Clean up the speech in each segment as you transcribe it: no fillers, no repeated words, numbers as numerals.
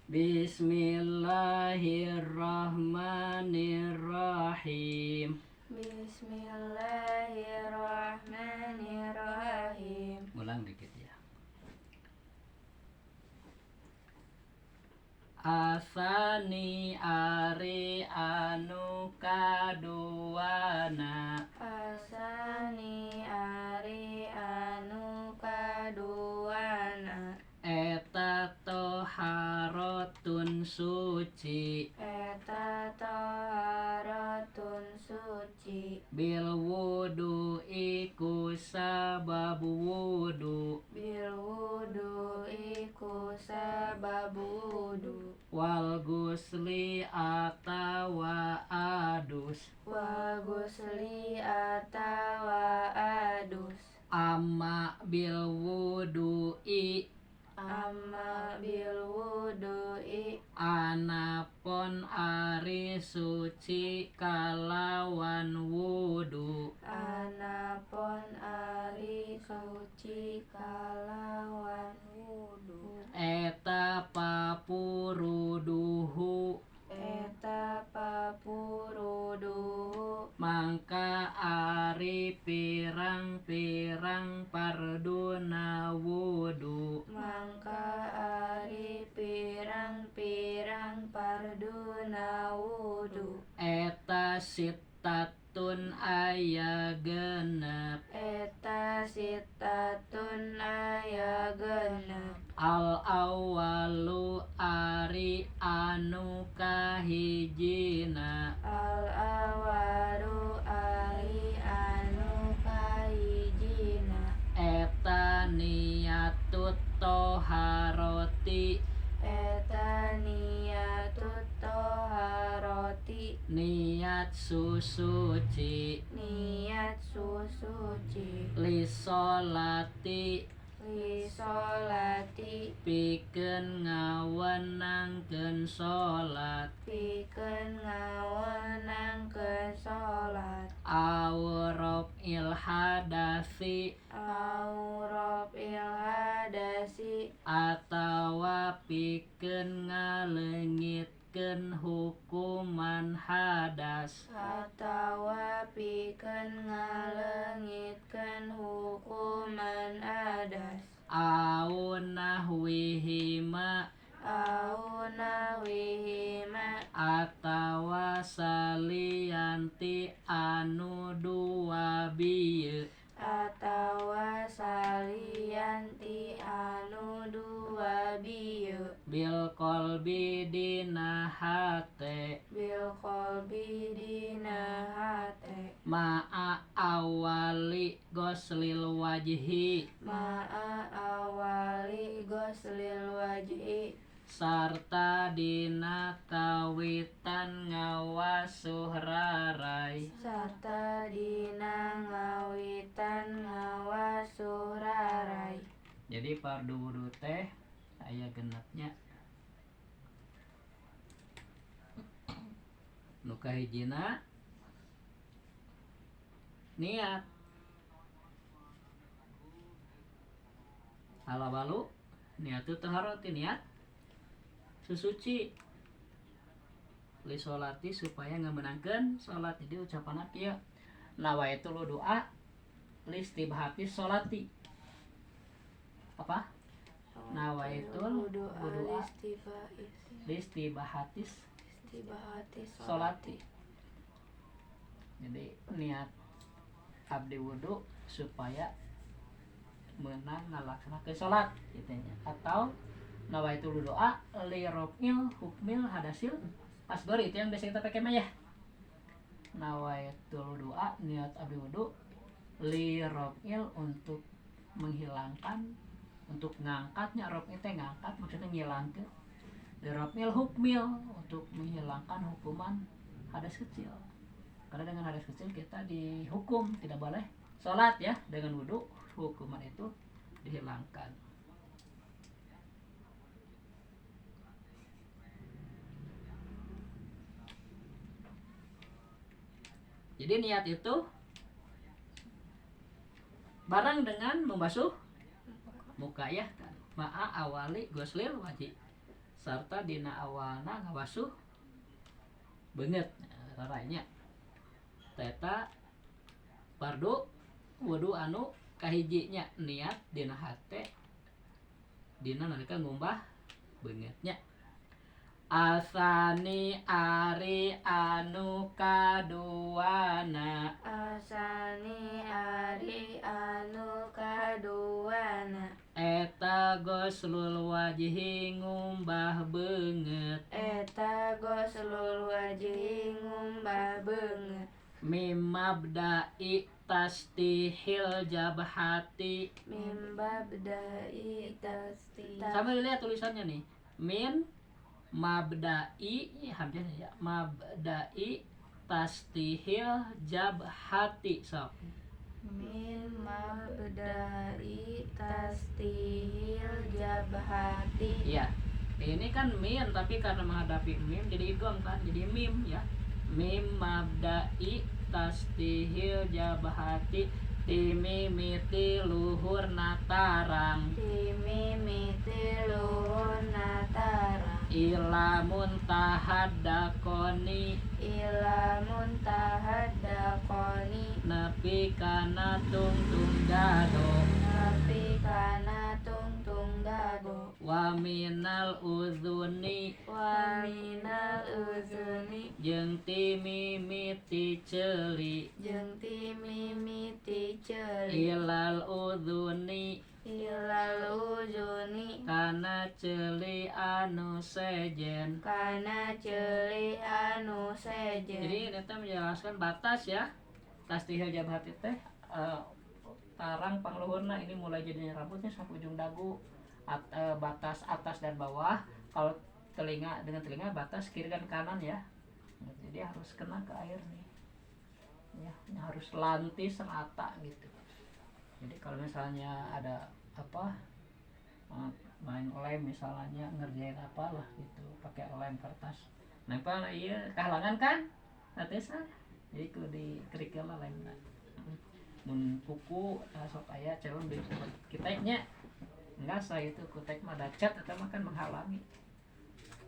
Bismillahirrahmanirrahim. Bismillahirrahmanirrahim. Ulang dikit ya. Asani ari anu kaduana. Asani ari anu kaduana. Eta toharotun suci. Eta toharatun suci. Bil wudu iku sabab wudu. Bil wudu iku sabab wudu. Wal gusli atawa adus. Wa gusli atawa adus. Amma bil wudu'i. Amma bil wudu'i. Anapun ari suci kalawan wudu. Anapun ari suci kalawan wudu. Eta papuruduhu. Eta papuruduhu. Mangka ari pirang-pirang parduna wudu. Mangka ari pirang-pirang parduna wudu. Eta sittatun aya genep. Eta sitatun aya genep. Al awalu ari anu kahijina. Al awalu ari anu kahijina. Eta niyatut toharoti. Eta niyatut toharoti. Niat susuci. Niat susuci. Lisolati. Lisolati. Pikeun ngawenangkeun salat. Pikeun ngawenangkeun salat. Aurab ilhadasi. Aurab ilhadasi. Atawa pikeun ngaleungitkeun hukuman hadas. Atawa pikeun ngaleungitkeun hukuman hadas. Au nahwihima. Au nahwihima. Atawa salianti anu dua bieu. Atawa salianti anu dua bieu. Bil qalbi dina hate. Bil qalbi dina hate. Ma'a awali goslil wajhi. Ma'a awali goslil wajhi. Sarta dina kawitan ngawasuh rarai. Sarta dina ngawitan ngawasuh rarai. Jadi fardu wudu teh aya genepnya. Nu kahijina niat. Alawalu niatu taharati niat susuci. Li sholati supaya ngamenangkeun salat. Jadi ucapanna kieu nawaitu doa listibahati sholati. Apa? Nawaitul wudu'a listibahatis sholati. Jadi niat abdi wudu supaya menang ngalaksanakeun salat gitu nya. Atau nawaitul doa li raf'il hukmil hadasil asghar, itu yang biasa kita pakai mah ya. Nawaitul doa niat abdi wudu li raf'il untuk menghilangkan, untuk ngangkatnya. Raf'il teh ngangkat maksudnya ngilangkeun. Li raf'il hukmil untuk menghilangkan hukuman hadas kecil. Karena dengan hadas kecil kita dihukum tidak boleh salat ya. Dengan wudu hukuman itu dihilangkan. Jadi niat itu bareng dengan membasuh muka ya kan. Ma'a awali goslil wajib. sarta dina awalna ngawasuh beungeut raranya teta fardu wudu anu kahijinya niat dina hate dina nalika ngumbah beungeutnya. Asani ari anu kaduana Asani ari anu kaduana eta goslul wajhi ngumbah beungeut eta goslul wajhi ngumbah beungeut mimabda'i tastihil jabhati. mimbabdai tasti Sama lihat tulisannya nih. Min mabda'i hamzahnya ya. Mabda'i tastihil jabhati. Sok. min mabdai tastihil jabhati. Iya. Ini kan min tapi karena menghadapi mim jadi idgham kan. Jadi mim ya. Mim mabda'i tastihil jabhati dimimiti luhur natarang dimimiti luhur natarang ila muntahad dakoni ila muntahad dakoni nepi kana tungtung dado nepi kana tungtung dado wa minal uzuni wa minal uzuni jeung ti mimiti ceuli jeung ti mimiti ceuli ilal uzuni ilal uzuni kana ceuli anu sejen. kana ceuli anu sejen. Jadi ini teh menjelaskan batas ya. Tastihil jabhati teh tarang pangluhurna ini mulai jadinya rambutnya sampai ujung dagu. Batas atas dan bawah. Kalau telinga dengan telinga batas kiri dan kanan ya. Jadi harus kena ke air nih. Ya, ini harus lantis rata gitu. Jadi kalau misalnya ada apa main lem misalnya ngerjain apalah gitu pakai lem kertas nempel iya kehalangan kan natesa jadi kudu dikerikeun lah lemna mun kuku sok aya calon di kita nya enggak sah itu kutek mah ada cat atau mah kan menghalangi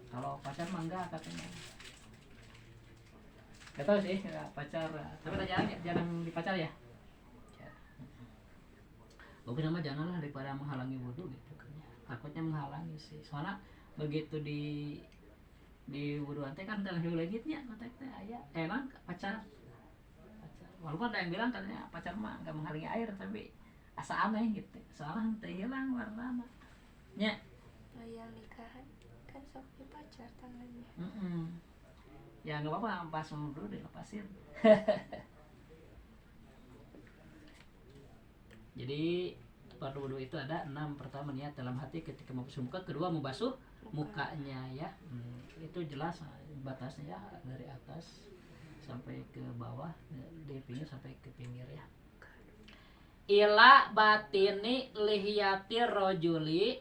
kalau pacar mah enggak katanya gak tau sih ya, pacar tapi jarang dipacar ya oke nama janganlah daripada menghalangi wudhu gitu kan ya. Takutnya menghalangi sih soalnya begitu di wudhu teh kan dalam legitnya teh aya emang pacar walaupun ada yang bilang katanya pacar mah nggak menghalangi air tapi asa aneh gitu soalnya teh hilang warna nya yang nikahan kan sok dipacar tangannya. Ya nggak apa-apa pas wudhu dilepasin. Jadi fardu wudu itu ada 6. Pertama niat dalam hati ketika membasuh muka, kedua membasuh mukanya ya. Itu jelas batasnya ya, dari atas sampai ke bawah, dari pinggir sampai ke pinggir ya. Ila batini lihiyati rojuli.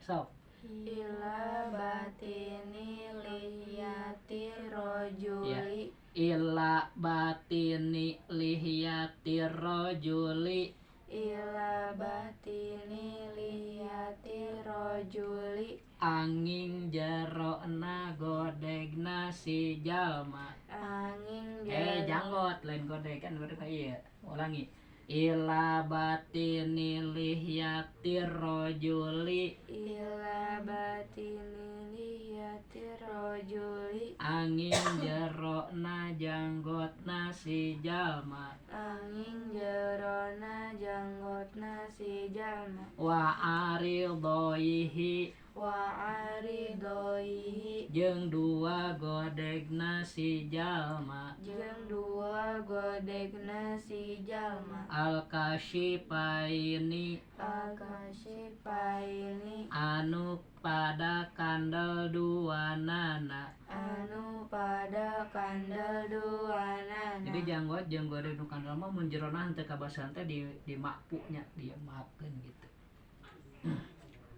Sok. Ila batini lihiyati rojuli. Ila batini lihiyati rojuli. Ila batini lihiyati rojuli. Angin jerona godegna si jalma. Angin Janggot lain godeg kan godeg iya. Ulangi. Ila batini lihiyati rojuli. Ila batini lihiyati rojuli. Angin jerona janggotna si jalma. Angin jerona janggotna si jalma. Wa aridhoihi Wa aridhoihi jeung dua godegna si jalma. jeung dua godegna si jalma. Al-kasyifaini Al-kasyifaini anu pada kandel duanana. anu pada kandel duanana. Jadi janggot jeung godeg nu kandel mah mun jerona henteu kabasan teh di makpunya dia maafkeun gitu.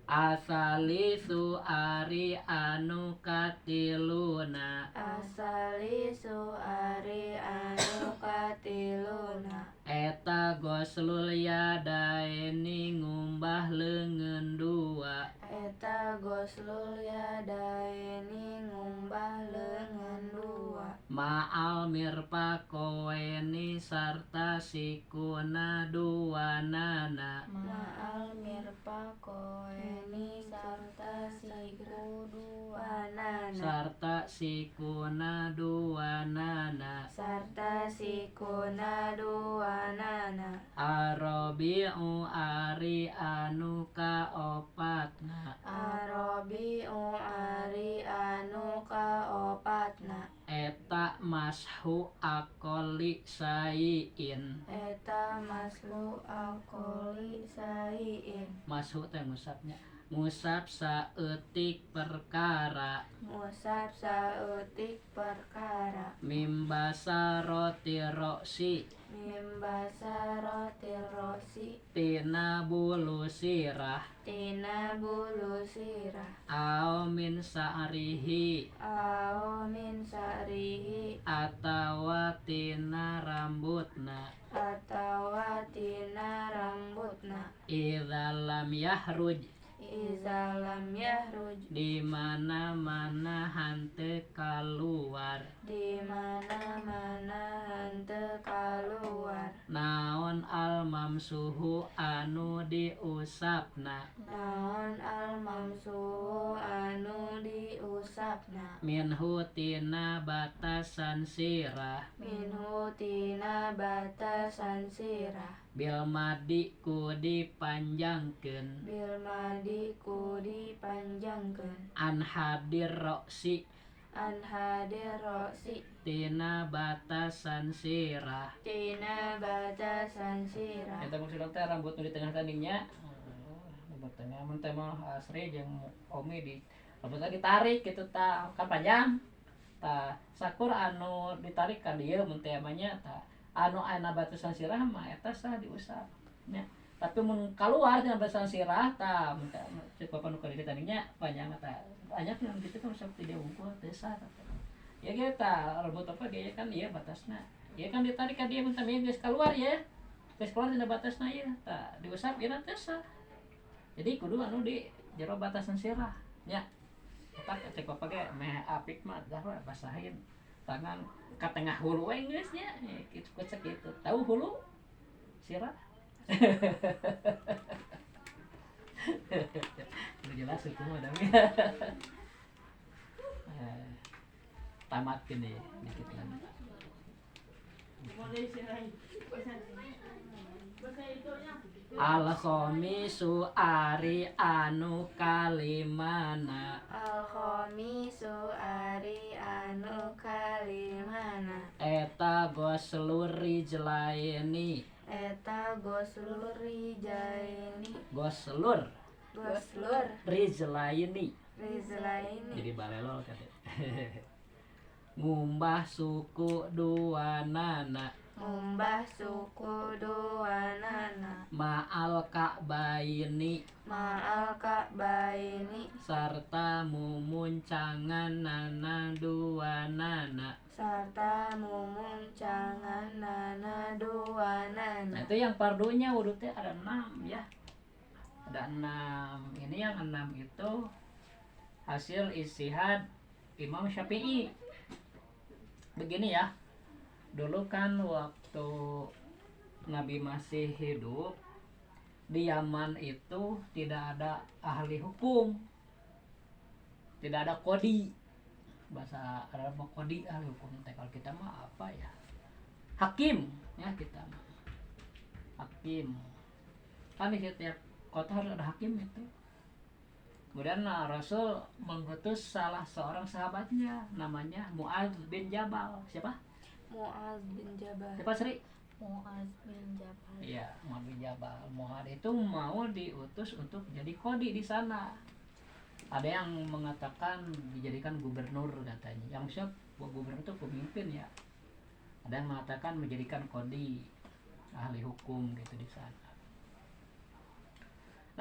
Asali suari anu katiluna. Asali suari anu katiluna. Eta goslul yadaini ngumbah leungeun dua. Eta goslul yadaini ngumbah leungeun dua. Ma'al mirfaqoeni sarta sikuna duanana. Ma'al mirfaqoeni sarta siku duanana. Sarta sikuna duanana. Sarta sikuna duanana. Arabi'u ari anu kaopatna. Arabi'u ari anu kaopatna. Eta mashu akoli sayin. Eta maslu akoli sayin. Mashu teh ngusapnya. Ngusap saeutik perkara. Ngusap saeutik perkara. Mimbasa roti roksi. Mimbasa roti rosi. Tina bulu sirah. Tina bulu sirah. Au min sa'rihi. Au min sa'rihi. Atawa tina rambutna. Atawa tina rambutna. Idza lam yahruj. Iza lam yahruj. Di mana-mana hanteu kaluar. Di mana-mana henteu kaluar. Naon al mamsuhu anu diusapna. Naon al mamsuhu anu diusapna. Minhu tina batasan sirah. Minhu tina batasan sirah. Bil madi ku dipanjangkeun. Bil madi ku dipanjangkeun. An hadir roksi. An hadir rosi. Tina batasan sirah. Tina batasan sirah. Eta maksudna teh rambut nu di tengah tandingnya. Rambut tengah mun teh mah Asri jeung Omi di rambutna ditarik gitu tah kan panjang. Tah sakur anu ditarik ka dieu mun teh amanya tah anu aya batasan sirah mah eta sah diusap nya. Tapi mun kaluar tina batasan sirah tah mun cukup anu ka di tandingnya panjang tah banyak yang gitu kan usap di dia unggul teh sah. Ya kita rambut apa dia kan iya batasna. Ya kan ditarik ka dia mun teh geus keluar ya. Geus keluar tina batasna ieu tah diusap ieu teh sah. Jadi kudu anu di jero batasan sirah nya. Eta cek apa ge meh apik mah dah basahin tangan ka tengah hulu we geus nya. Kitu cek kitu. Tahu hulu sirah? Udah jelas itu mah dami. Tamat gini dikit lagi. Al khamisu ari anu kalimana. Al khamisu ari anu kalimana. Eta goslur rijlaini. Eta goslur rijaini. Goslur Goslur rijlaini. rizlaini. Jadi balelol kata. Ngumbah suku duanana. Ngumbah suku duanana. Ma'al ka'baini. Ma'al ka'baini. Sarta mumuncangan nana duanana. Sarta mumuncangan nana duanana. Nah itu yang pardunya wudhu teh ada 6 ya. Ada 6. Ini yang 6 itu hasil istihad Imam Syafi'i. Begini ya. Dulu kan waktu Nabi masih hidup di Yaman itu tidak ada ahli hukum. Tidak ada kodi. Bahasa Arab mah kodi ahli hukum. Kalau kita mah apa ya? Hakim ya kita mah. Hakim. Kan di setiap kota harus ada hakim itu. Kemudian Rasul mengutus salah seorang sahabatnya namanya Mu'adz bin Jabal. Siapa? Mu'adz bin Jabal. Siapa Sri? Mu'adz bin Jabal. Iya, Mu'adz bin Jabal. Mu'adz itu mau diutus untuk jadi kodi di sana. Ada yang mengatakan dijadikan gubernur katanya. Yang siap gubernur itu pemimpin ya. Ada yang mengatakan menjadikan kodi ahli hukum gitu di sana.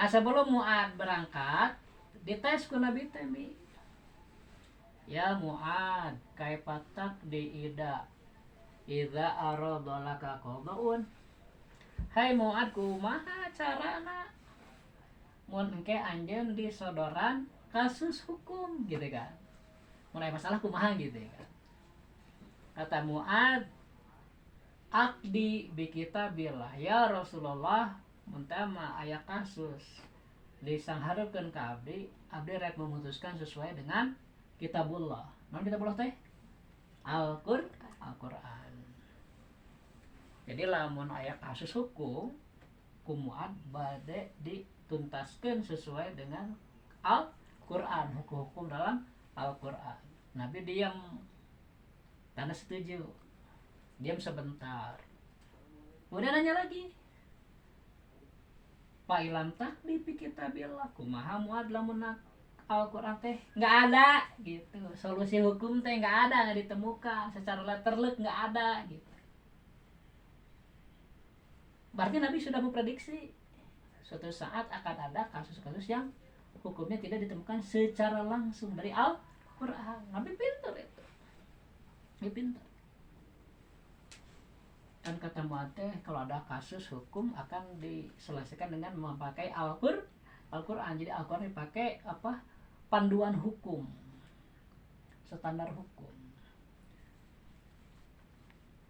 Nah sebelum Mu'adz berangkat dites ku Nabi Temi. Ya Mu'adz, kaifatak diida idza aradalaka qadaun. hai Muad kumaha carana mun engke anjeun disodoran kasus hukum gitu kan, mulai masalah kumaha gitu kan. Kata Muad, akdi bi kitabillah ya Rasulullah, muntah mah aya kasus disanghareukeun ka abdi, abdi rek memutuskan sesuai dengan kitabullah. Naon kitabullah teh? Al-Qur'an. Jadi lamun aya kasus hukum ku Muad bade dituntaskeun sesuai dengan Al-Qur'an, hukum-hukum dalam Al-Qur'an. Nabi diam, tanda setuju, diam sebentar, kemudian nanya lagi, Pak ilam takdi fi kitabillah kumaha Muad lamun Al-Qur'an teh nggak ada gitu, solusi hukum teh nggak ada, nggak ditemukan secara letterlek, nggak ada gitu. Berarti Nabi sudah memprediksi suatu saat akan ada kasus-kasus yang hukumnya tidak ditemukan secara langsung dari Al-Qur'an. Nabi pintar itu, Nabi pintar. Dan kata Muad teh kalau ada kasus hukum akan diselesaikan dengan memakai Al-Qur'an. Jadi Al-Qur'an dipakai apa? Panduan hukum, standar hukum.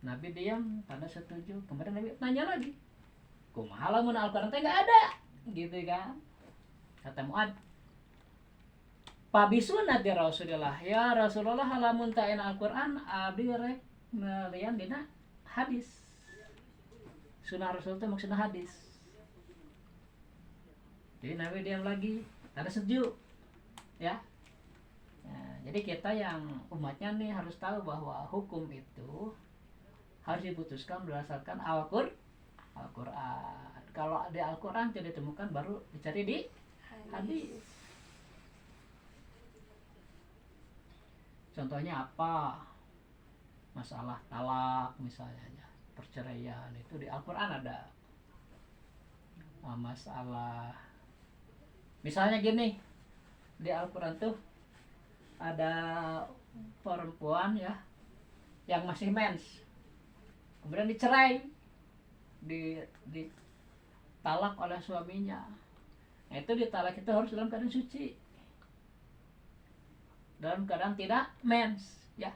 Nabi diam, tanda setuju. Kemudian Nabi nanya lagi, kumaha lamun Al-Qur'an teh enggak ada gitu kan. Kata Muad, pabisunat ya Rasulullah, ya Rasulullah lamun teu aya Al-Qur'an abdi rek melian dina hadis. Sunnah Rasul itu maksudnya hadis. Jadi Nabi diam lagi, tanda setuju ya. Nah, jadi kita yang umatnya nih harus tahu bahwa hukum itu harus diputuskan berdasarkan Al-Qur'an. Kalau di Al-Qur'an tidak ditemukan, baru dicari di hadis. Contohnya apa? Masalah talak misalnya, perceraian itu di Al-Qur'an ada. Masalah misalnya gini, di Al-Qur'an tuh ada perempuan ya yang masih mens, kemudian dicerai, ditalak oleh suaminya. Nah, itu ditalak itu harus dalam keadaan suci, dalam keadaan tidak mens ya.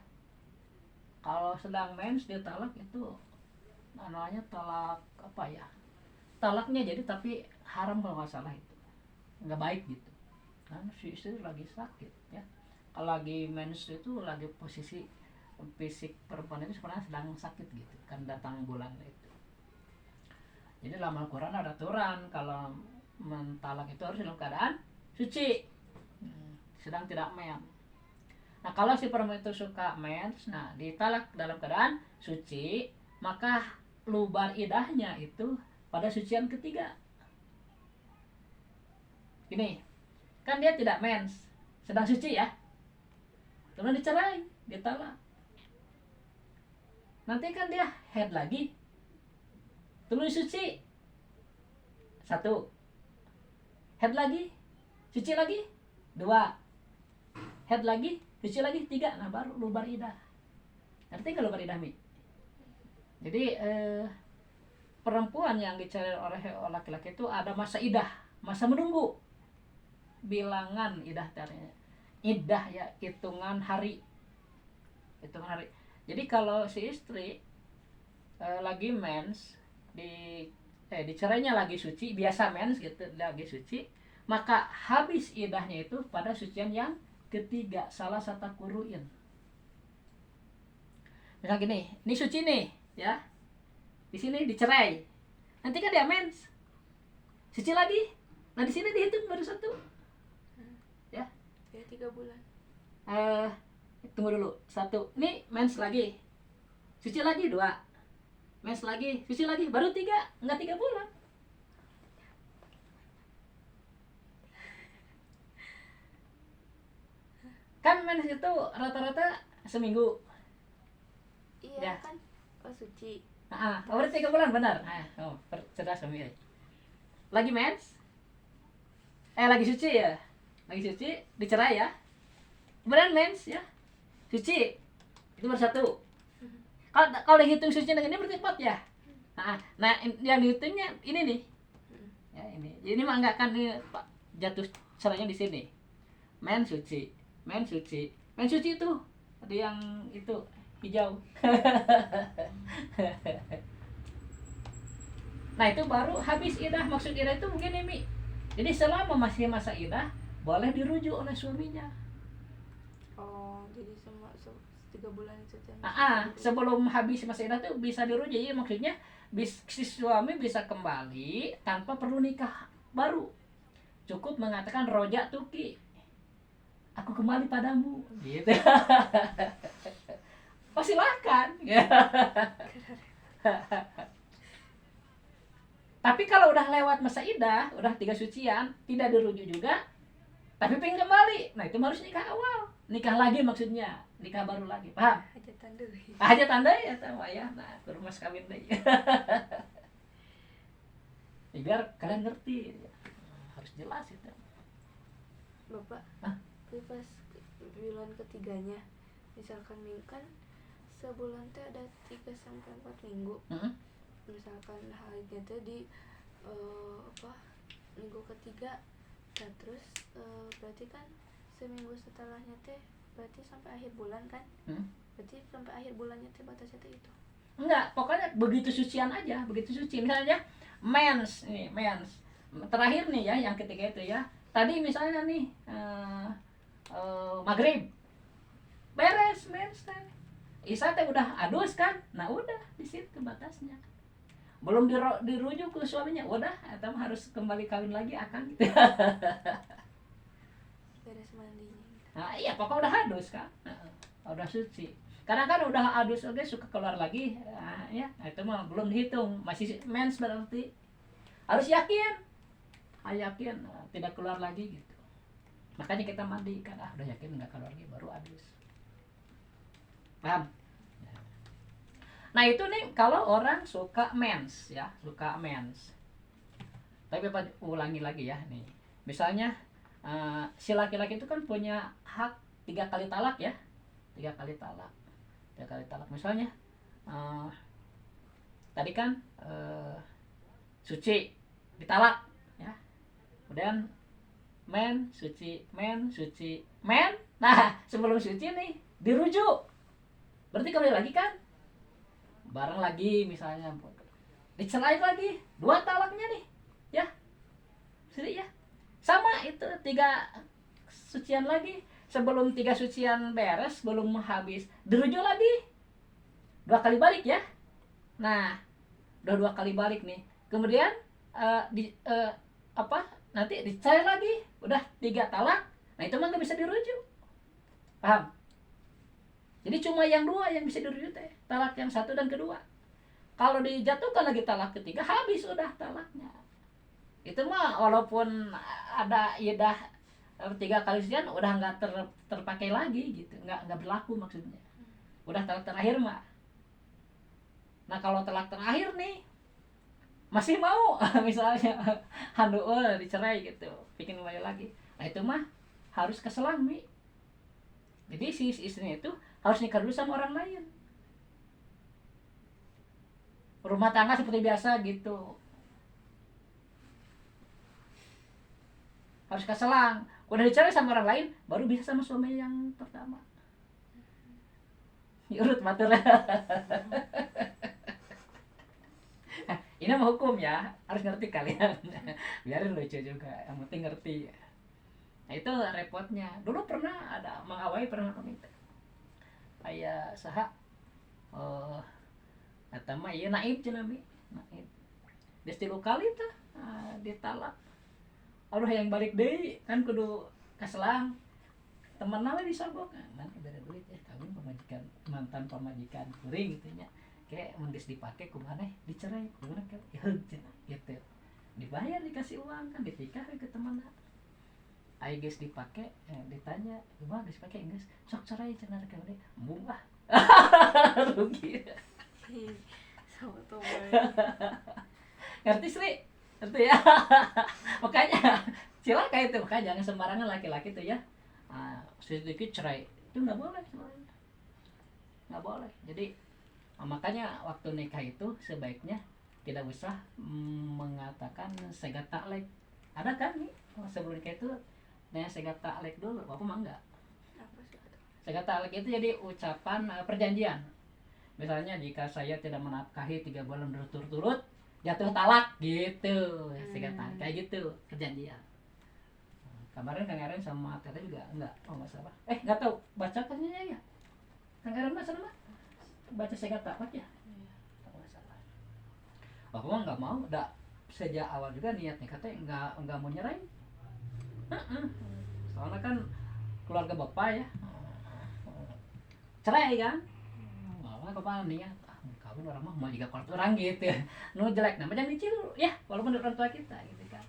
Kalau sedang mens ditalak itu namanya talak apa ya, talaknya jadi tapi haram kalau nggak salah, itu nggak baik gitu kan. Si istri lagi sakit ya, kalau lagi mens itu lagi posisi fisik perempuan itu sebenarnya sedang sakit gitu kan, datang bulan itu. Jadi dalam Al-Qur'an ada aturan kalau mentalak itu harus dalam keadaan suci, sedang tidak mens. Nah kalau si perempuan itu suka mens, nah ditalak dalam keadaan suci, maka lubar idahnya itu pada sucian ketiga. Gini, kan dia tidak mens, sedang suci ya, kemudian dicerai, ditalak. Nanti kan dia head lagi, terus suci, satu, head lagi, suci lagi, dua, head lagi, suci lagi, tiga, nah baru lubar idah. Ngerti kalau lubar idah Mi? Jadi perempuan yang dicerai oleh laki-laki itu ada masa idah, masa menunggu. Bilangan idah tadinya, idah ya hitungan hari. Jadi kalau si istri lagi mens, dicerainya lagi suci, biasa mens gitu, lagi suci, maka habis idahnya itu pada sucian yang ketiga, salah satu kuruin. Misal gini, ini suci nih ya, di sini dicerai, nanti kan dia mens, suci lagi, nah di sini dihitung baru satu. Ya 3 bulan. Tunggu dulu, satu, ini mens lagi, suci lagi, dua, mens lagi, suci lagi, baru tiga, enggak 3 bulan. Kan mens itu rata-rata seminggu. Iya Ya. kan, oh suci. Berarti 3 bulan benar. Cerdas kami. Lagi mens, lagi suci ya, lagi suci, dicerai ya, kemudian mens ya, suci, itu baru satu. Kalau dihitung suci dengan ini berarti 4 ya, Nah, yang dihitungnya ini nih. Mm. Ya ini mah enggak kan ini Pak, jatuh cerainya di sini. Men suci, men suci, men suci itu ada yang itu hijau. Nah itu baru habis idah. Maksud idah itu begini Mi. Jadi selama masih masa idah boleh dirujuk oleh suaminya. Oh, jadi 3 bulan itu teh Sebelum habis masa idah tuh bisa dirujuk. Jadi maksudnya si suami bisa kembali tanpa perlu nikah baru. Cukup mengatakan roja tuki, aku kembali padamu, gitu. Oh silakan. Tapi kalau udah lewat masa idah, udah 3 sucian, tidak dirujuk juga, tapi pengen kembali, nah itu harus nikah awal, nikah lagi maksudnya, nikah baru lagi, paham? hajatan deui. Aja tanda ya sama ya, nah ke rumah kawin deh. Ya, biar kalian ngerti, harus jelas itu. Bapak, Hah? tapi pas bulan ketiganya, misalkan minggu kan sebulan teh ada 3 sampai 4 minggu. Misalkan haidnya teh di minggu ketiga, nah terus berarti kan seminggu setelahnya teh berarti sampai akhir bulan kan? Berarti sampai akhir bulannya teh batasnya teh itu. Enggak, pokoknya begitu sucian aja, begitu suci. Misalnya mens, terakhir nih ya, yang ketiga itu ya. Tadi misalnya nih maghrib, beres mens teh. Isya teh udah adus kan, nah udah di situ batasnya. Belum dirujuk ke suaminya, udah, atau harus kembali kawin lagi akan. Beres mandinya. Nah iya, pokoknya udah adus kan, udah suci. Karena kan udah adus oke suka keluar lagi, ya, nah, itu mah belum dihitung, masih mens berarti. Harus yakin, tidak keluar lagi gitu. Makanya kita mandi kan, udah yakin nggak keluar lagi baru adus. Paham? Nah itu nih kalau orang suka mens ya, suka mens. Tapi Bapak ulangi lagi ya nih. Misalnya si laki-laki itu kan punya hak 3 kali talak ya, 3 kali talak. Misalnya tadi kan suci ditalak ya, kemudian men suci, men. Nah sebelum suci nih dirujuk, berarti kembali lagi kan, bareng lagi misalnya, dicerai lagi, 2 talaknya nih ya, sedih ya, sama itu 3 sucian lagi. Sebelum 3 sucian beres, belum habis, dirujuk lagi 2 kali balik ya. Nah udah 2 kali balik nih, kemudian nanti dicerai lagi, udah 3 talak. Nah itu mah nggak bisa dirujuk, paham? Jadi cuma yang 2 yang bisa dirujuk teh, talak yang 1 dan kedua. Kalau dijatuhkan lagi talak ketiga, habis udah talaknya. Itu mah walaupun ada idah 3 kali sekian, udah nggak terpakai lagi gitu, nggak berlaku maksudnya. Udah talak terakhir mah. Nah kalau talak terakhir nih masih mau misalnya dicerai gitu, bikin kembali lagi, nah itu mah harus ke selami. Jadi si istrinya itu harus nikah dulu sama orang lain, rumah tangga seperti biasa gitu, harus ke selang. Udah dicerai sama orang lain, baru bisa sama suami yang pertama. Urut batur. Ini mah hukum ya, harus ngerti kalian. Biarin lucu juga, yang penting ngerti. Nah itu repotnya. Dulu pernah ada Mang Awai pernah minta, kayak saha eta mah ieu naib cenah mi, naib. Geus 3 kali tah ditalak. Aduh yang balik deui, kan kudu kaselang. Temenna we disogok, kan beda duit kawin pamajikan, mantan pamajikan kuring gitu nya. Kayak mun geus dipake kumaha dicerai, kumaha kan cenah gitu. Dibayar, dikasih uang kan, ditikah ke temanna. Ai geus dipake, ditanya, "Kumaha geus dipake geus?" "Sok cerai cenah rek we." "Embung ah." Rugi. Sama tombol. Ngerti Sri? Ngerti ya? Makanya cilaka itu, makanya jangan sembarangan laki-laki tuh ya. Sedikit cerai itu nggak boleh sebenarnya, nggak boleh. Jadi makanya waktu nikah itu sebaiknya tidak usah mengatakan sega taklek. Ada kan nih sebelum nikah itu nanya sega taklek dulu, bapak mah enggak. Apa sih itu? Sega taklek itu jadi ucapan perjanjian. Misalnya jika saya tidak menafkahi 3 bulan berturut-turut, jatuh talak gitu. Sega taklek kayak gitu perjanjian. Kemarin Kang Eren sama Tete juga enggak, oh enggak salah. Enggak tahu baca kan ya. Kang Eren mah sana baca sega taklek ya. Enggak salah. Bapak mah enggak mau, udah sejak awal juga niatnya katanya enggak mau nyerahin. Soalnya kan keluarga bapak ya cerai kan, malah bapak niat kawin orang mah mau juga keluarga orang gitu, nu jelek namanya dicil ya walaupun orang tua kita gitu kan.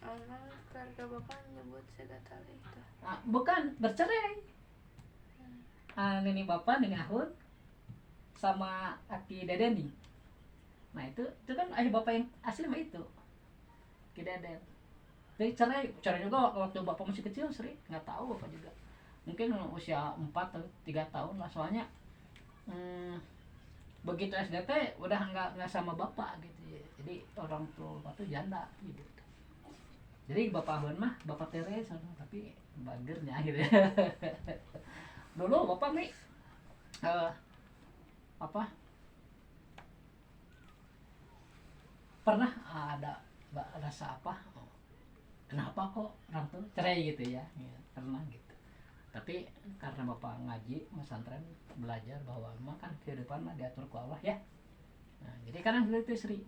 Emang keluarga bapak nyebut sega taklek itu? Bukan bercerai. Nini bapak, nini Ahun sama Aki Dedeni. Nah itu kan ayah bapak yang asli mah itu Ki Deden. Jadi cerai juga waktu bapak masih kecil sering, nggak tahu bapak juga. Mungkin usia 4 atau 3 tahun lah soalnya. Begitu SDT udah nggak sama bapak gitu ya. Jadi orang tua bapak tuh janda gitu. Jadi bapak Ahun mah bapak Tere tapi bagernya gitu ya. Dulu bapak nih pernah ada rasa kenapa kok orang tuh cerai gitu ya, pernah gitu. Tapi karena bapak ngaji pesantren belajar bahwa memang kan kehidupan diatur ku Allah ya. Nah, jadi kadang gitu Sri.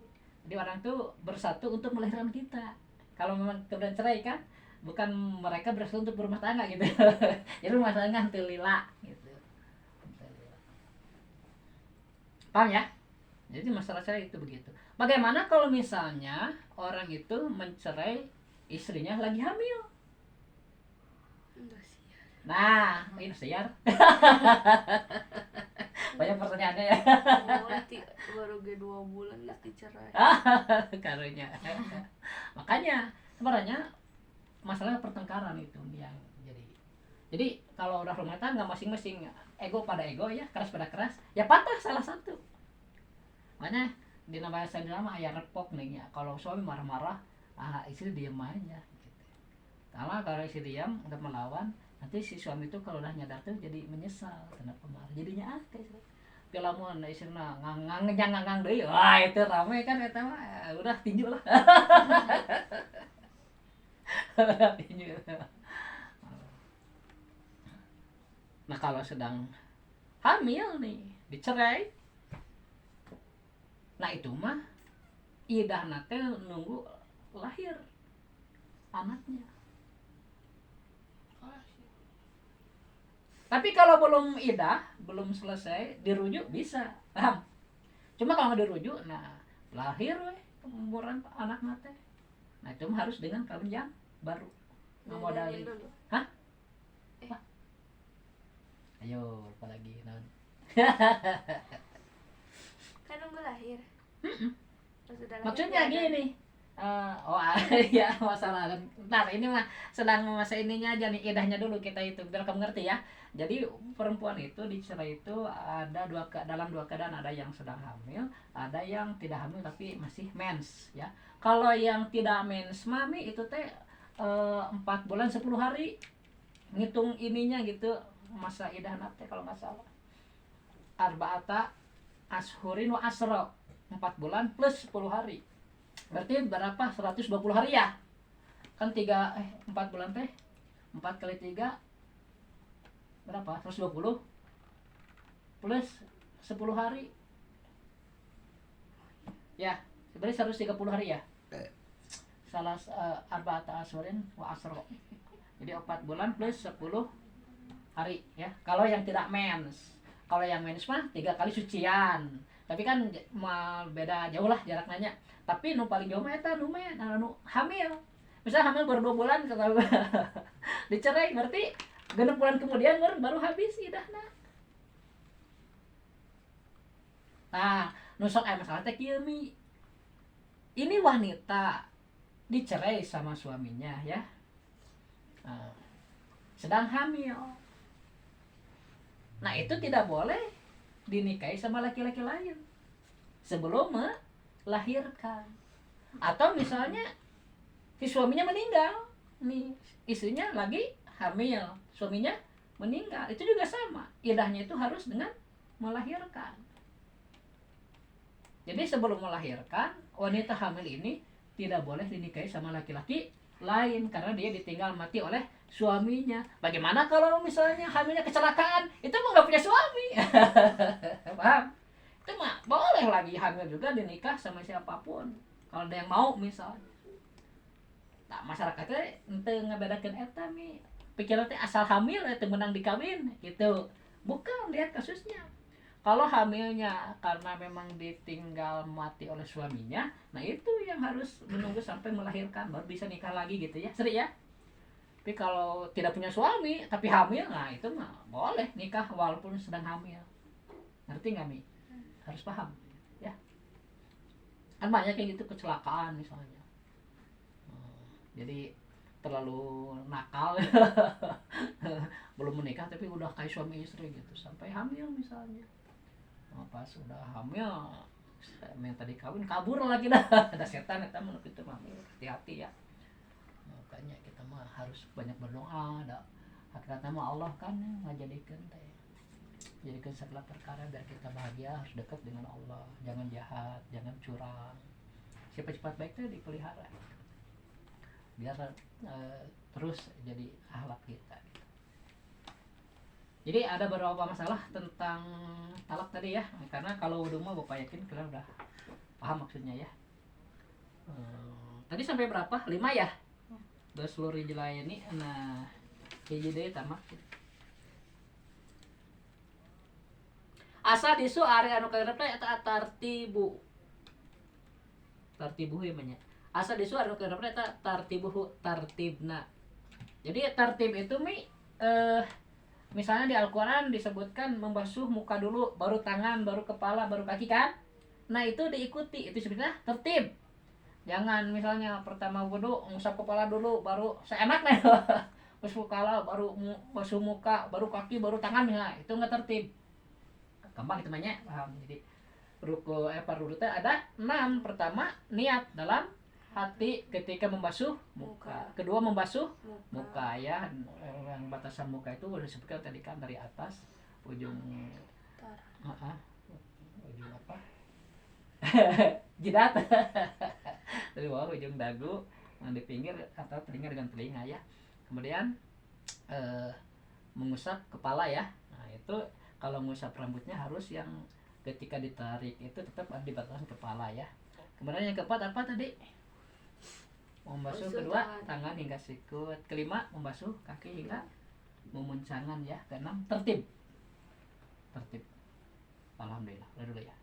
Jadi orang tuh bersatu untuk melahirkan kita. Kalau memang kemudian cerai kan bukan mereka bersatu untuk berumah tangga gitu. Jadi rumah tangga teu lila gitu. Paham ya? Jadi masalah cerai itu begitu. Bagaimana kalau misalnya orang itu mencerai istrinya lagi hamil? Nah, ini siar. Banyak pertanyaannya ya. Baru 2 bulan ya dicerai. Karunya. Makanya sebenarnya masalah pertengkaran itu yang jadi kalau udah rumah tangga masing-masing ego pada ego ya, keras pada keras, ya patah salah satu. Makanya di bahasa drama ayah repok nih ya. Kalau suami marah-marah, istri diam aja gitu. Karena kalau istri diam udah melawan, nanti si suami itu kalau udah nyadar tuh jadi menyesal kenapa marah. Jadinya kayak lamun istrina ngang deui, wah itu rame kan eta mah udah tinju lah. Tinju. Nah kalau sedang hamil nih dicerai, nah itu mah idah nate nunggu lahir anaknya. Tapi kalau belum idah, belum selesai dirujuk bisa, paham? Cuma kalau nggak dirujuk, nah lahir umuran anak nate, nah itu mah harus dengan kawin yang baru. Nggak modalin. Hah? Ayo, apalagi non. Kan nunggu lahir. Maksudnya gini. Ya masalah. Ntar ini mah sedang masa ininya aja nih, idahnya dulu kita itu. Biar kamu ngerti ya. Jadi perempuan itu dicerai itu ada dalam dua keadaan, ada yang sedang hamil, ada yang tidak hamil tapi masih mens ya. Kalau yang tidak mens mami itu teh 4 bulan 10 hari ngitung ininya gitu. Masa idah nate kalau nggak salah arba'ata ashurin wa asro, 4 bulan plus 10 hari berarti berapa? 120 hari ya kan 4 bulan teh 4 kali 3 berapa? 120 plus 10 hari ya sebenarnya 130 hari ya salah arba'ata ashurin wa asro, jadi 4 bulan plus 10 hari ya kalau yang tidak mens. Kalau yang mens mah 3 kali sucian, tapi kan beda jauh lah jaraknya. Tapi nu paling jauh mah eta nu hamil, misalnya hamil baru 2 bulan kalau dicerai berarti 6 bulan kemudian baru habis idahna. Nah nu sok masalah teh kieu mi, ini wanita dicerai sama suaminya ya, sedang hamil. Nah itu tidak boleh dinikahi sama laki-laki lain sebelum dilahirkan. Atau misalnya si suaminya meninggal, nih istrinya lagi hamil, suaminya meninggal, itu juga sama, iddahnya itu harus dengan melahirkan. Jadi sebelum melahirkan, wanita hamil ini tidak boleh dinikahi sama laki-laki lain karena dia ditinggal mati oleh suaminya. Bagaimana kalau misalnya hamilnya kecelakaan, itu mah nggak punya suami. Paham? Itu mah boleh lagi hamil juga dinikah sama siapapun kalau ada yang mau misalnya. Nah, masyarakatnya ente ngebedakan eta mi pikiran teh asal hamil teh menang dikawin gitu. Bukan, lihat kasusnya. Kalau hamilnya karena memang ditinggal mati oleh suaminya, nah itu yang harus menunggu sampai melahirkan baru bisa nikah lagi gitu ya, seri ya. Tapi kalau tidak punya suami tapi hamil, nah itu mah boleh nikah walaupun sedang hamil. Ngerti nggak Mi? Harus paham ya. Kan banyak kayak gitu kecelakaan misalnya. Jadi terlalu nakal belum menikah tapi udah kayak suami istri gitu sampai hamil misalnya. Pas udah hamil yang tadi kawin kabur lagi dah. Ada setan eta mah itu mah hati-hati ya. Makanya kita mah harus banyak berdoa. Ada hakikatnya mah Allah kan ngajadikeun teh. Jadikan segala perkara biar kita bahagia harus dekat dengan Allah. Jangan jahat, jangan curang. Sifat-sifat baik itu dipelihara. Biar terus jadi akhlak kita. Jadi ada beberapa masalah tentang talak tadi ya, karena kalau udah mau Bapak yakin kalian udah paham maksudnya ya. Tadi sampai berapa? 5 ya? Seluruh jelayani, nah hiji deui tamak. Asa disu ari anu kagenep teh eta tartibu. Tartibu ieu mah nya. Asa disu anu kagenep teh eta tartibuhu tartibna. Jadi tartib itu misalnya di Al-Quran disebutkan membasuh muka dulu, baru tangan, baru kepala, baru kaki kan? Nah itu diikuti, itu sebenarnya tertib. Jangan misalnya pertama wudu ngusap kepala dulu, baru seenaknya basuh kepala, baru basuh muka, baru kaki, baru tangan, nah itu nggak tertib. Gampang itu namanya, paham? Jadi ruku ada 6. Pertama niat dalam hati ketika membasuh muka. Kedua membasuh muka ya, yang batasan muka itu udah disebutkan tadi kan dari atas ujung ujung apa jidat dari bawah ujung dagu di pinggir atau telinga dengan telinga ya. Kemudian mengusap kepala ya. Nah itu kalau mengusap rambutnya harus yang ketika ditarik itu tetap ada di batasan kepala ya. Kemudian yang keempat apa tadi? Membasuh kedua tangan hingga sikut. Kelima membasuh kaki hingga memuncangan ya. Keenam tertib. Alhamdulillah. Udah dulu ya.